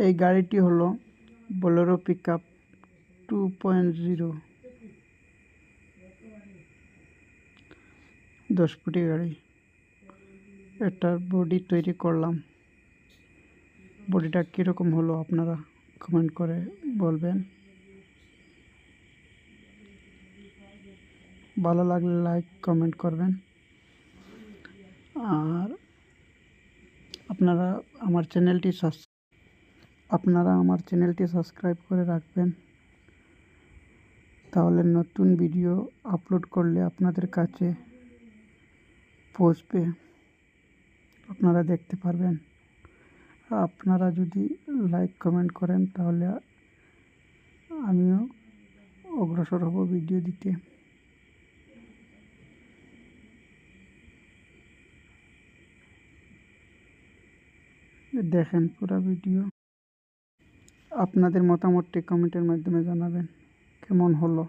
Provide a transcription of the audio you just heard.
এই গাড়িটি হলো বোলেরো পিকআপ 2.0 10 ফুটি গাড়ি। এটার বডি তৈরি করলাম। বডিটা কীরকম হলো আপনারা কমেন্ট করে বলবেন। ভালো লাগলে লাইক কমেন্ট করবেন। আর আপনারা আমার চ্যানেলটি সাবস্ক্রাইব করে রাখবেন, তাহলে নতুন ভিডিও আপলোড করলে আপনাদের কাছে পৌঁছবে, আপনারা দেখতে পারবেন। আপনারা যদি লাইক কমেন্ট করেন তাহলে আমিও অগ্রসর হব ভিডিও দিতে। দেখেন পুরো ভিডিও। আপনাদের মতামতটি কমেন্টের মাধ্যমে জানাবেন কেমন হলো।